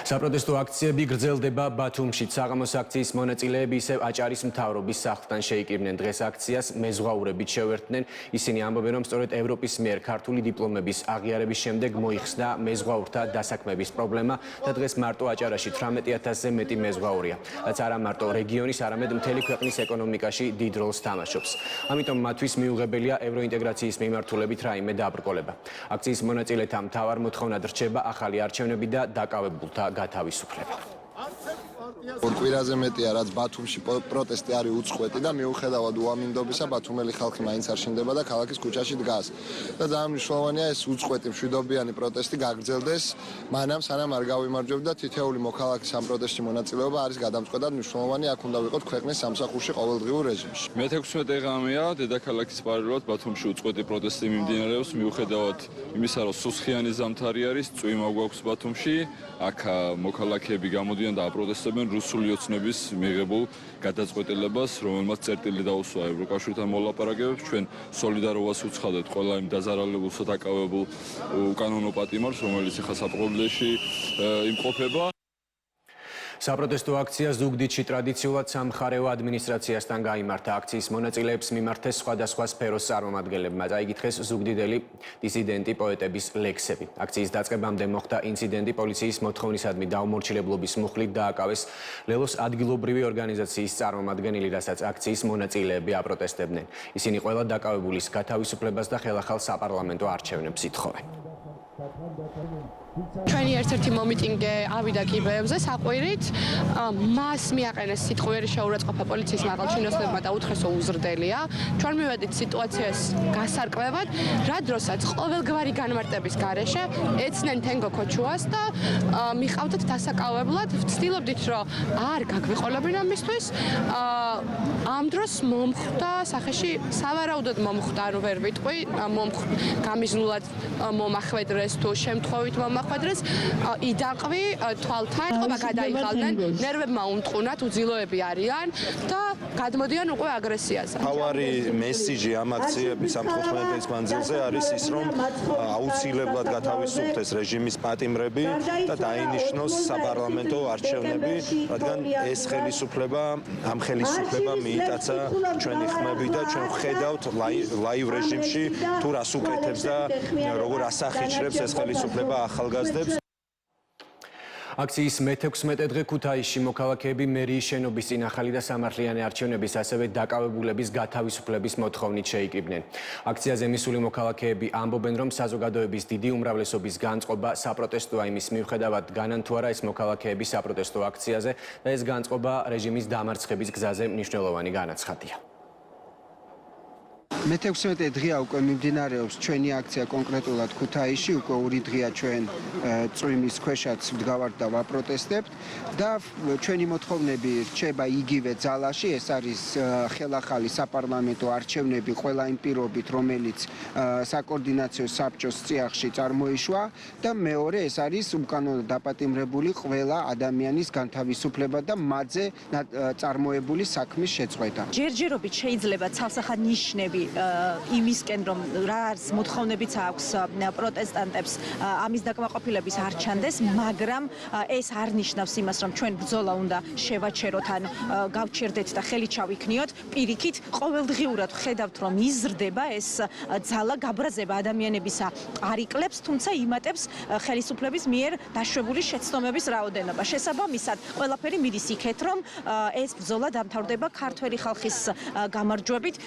საპროტესტო აქციები გრძელდება ბათუმში. საღამოს აქციის მონაწილეები ისევ აჭარის მთავრობის სახლთან შეიკრიბნენ. დღეს აქციას მეზღვაურებით შევერთდნენ. ისინი ამბობენ, რომ სწორედ ევროპის მიერ ქართული დიპლომების აღიარების შემდეგ მოიხსნა მეზღვაურთა დასაქმების პრობლემა და დღეს მარტო აჭარაში 18,000-ზე მეტი მეზღვაურია. რაც არა მარტო რეგიონის, არამედ მთელი ქვეყნის ეკონომიკაში დიდ როლს თამაშობს. ამიტომ მათთვის მიუღებელია ევროინტეგრაციის მიმართულებით რაიმე დააბრკოლება. აქციის მონაწილეთა მთავარ მოთხოვნად რჩება ახალი არჩევნები და დაკავებულთა გათავისუფლება. კვირაზე მეტია, რაც ბათუმში პროტესტი არის უწყვეტი და მიუხედავად უამინდობისა, ბათუმელი ხალხი მაინც არ შინდება და ქალაქის ქუჩაში დგას. და ძალიან მნიშვნელოვანია ეს უწყვეტი მშვიდობიანი პროტესტი გაგრძელდეს, მანამ სანამ არ გავიმარჯვებთ და თითოეული მოქალაქის ამ პროტესტში მონაწილეობა არის გადამწყვეტად მნიშვნელოვანი, აქ უნდა ვიყოთ ქვეყნის სამსახურში ყოველდღიურ რეჟიმში. მე-16 ღამეა დედაქალაქის პარალელურად ბათუმში უწყვეტი პროტესტი მიმდინარეობს, მიუხედავად იმისა, რომ სუსხიანი ზამთარი არის, წვიმა გვაქვს ბათუმში, აქ მოქალაქეები გამოდიან და აპროტესტებენ რუსული ოცნების მიღებულ გადაწყვეტილებას, რომელმაც წერტილი დაუსვა ევროკავშირთან მოლაპარაკებებს. ჩვენ სოლიდარობას უცხადეთ ყველა იმ დაზარალებულსა დაკავებულ უკანონო პატიმარს, რომელიც ახლა საპყრობილეში იმყოფება. საპროტესტო აქცია ზუგდიდში ტრადიციულად სამხარეო ადმინისტრაციასთან გაიმართა. აქციის მონაწილეებს მიმართეს სხვადასხვა სფეროს წარმომადგენლებმა. წაიკითხეს ზუგდიდელი დისიდენტი პოეტების ლექსები. აქციის დაწყებამდე მოხდა ინციდენტი, პოლიციის მოთხოვნისადმი დაუმორჩილებლობის მუხლით დააკავეს ლელოს ადგილობრივი ორგანიზაციის წარმომადგენელი, რასაც აქციის მონაწილეები აპროტესტებდნენ. ისინი ყველა დაკავებულის გათავისუფლებას და ხელახალ საპარლამენტო არჩევნებს ითხოვენ. ჩვენი ერთ-ერთი მომიტინგე ავიდა კიბეებზე საყვირით, მას მიაყენეს სიტყვიერი შეურაცხყოფა პოლიციის მაღალჩინოსნებმა და უთხრეს, რომ უზრდელია. ჩვენ მივედით სიტუაციას გასარკვევად, რა დროსაც ყოველგვარი განმარტების გარეშე ეცნენ თენგო ქოჩუას და მიყავდათ დასაკავებლად, ვცდილობდით, რომ არ გაგვიყოლებინა მისთვის. ამ დროს მომხვდა სახეში სავარაუდოდ მომხვდა, ანუ ვერ ვიტყვი, გამიზნულად მომახვედრეს თუ შემთხვევით მომახვედრეს, იდაყვი თვალთან, ყობა გადაიღალდნენ, ნერვებმა უმტყუნათ, უძილოები არიან და გადმოდიან უკვე აგრესიაზე. თავარი მესიჯი ამ აქციების ამ 15 დღის მანძილზე არის ის, რომ აუცილებლად გათავისუფლდეს რეჟიმის პატიმრები და დაინიშნოს საპარლამენტო არჩევნები, რადგან ეს ხელისუფლება, ამ ხელისუფლებამ მიიტაცა ჩვენი ხმები და ჩვენ ვხედავთ ლაივ რეჟიმში თუ რას უკეთებს და როგორ ასახიჩრებს ეს ხელისუფლება ახალგაზრდებს. აქციის მე-16 დღე ქუთაისში მოქალაქეები მერიის შენობის წინ ახალი და სამართლიანი არჩევნების, ასევე დაკავებულების გათავისუფლების მოთხოვნით შეიკრიბნენ. აქციაზე მისული მოქალაქეები ამბობენ, რომ საზოგადოების დიდი უმრავლესობის განწყობა საპროტესტოა, იმის მიუხედავად განან თუ არა ეს მოქალაქეები საპროტესტო აქციაზე და ეს განწყობა რეჟიმის დამარცხების გზაზე მნიშვნელოვანი განაცხადია. მე-16 დღეა უკვე მიმდინარეობს ჩვენი აქცია კონკრეტულად ქუთაისში, უკვე 2 დღეა ჩვენ წვიმის ქვეშაც ვდგავართ და ვაპროტესტებთ და ჩვენი მოთხოვნები რჩება იგივე ძალაში, ეს არის ხელახალი საპარლამენტო არჩევნები ყველა იმ პირობით, რომელიც საკოორდინაციო საბჭოს წიაღში წარმოიშვა და მეორე ეს არის უკანონო დაპატიმრებული ყველა ადამიანის განთავისუფლება და მათზე წარმოებული საქმის შეწყვეტა. ჯერჯერობით შეიძლება ცალსახად ნიშნები იმისკენ, რომ რა მოთხოვნებიც აქვს პროტესტანტებს ამის დაკმაყოფილების არ ჩანდეს, მაგრამ ეს არ ნიშნავს იმას, რომ ჩვენ ბრძოლა უნდა შევაჩეროთ ან გავჩერდეთ და ხელი ჩავიქნიოთ. პირიქით, ყოველდღიურად ვხედავთ, რომ იზრდება ეს ძალა, გაბრაზება ადამიანებისა არ იკლებს, თუმცა იმატებს ხელისუფლების მიერ დაშვებული შეცდომების რაოდენობა. შესაბამისად, ყველაფერი მიდის იქეთ, რომ ეს ბრძოლა დამთავრდება ქართველი ხალხის გამარჯვებით.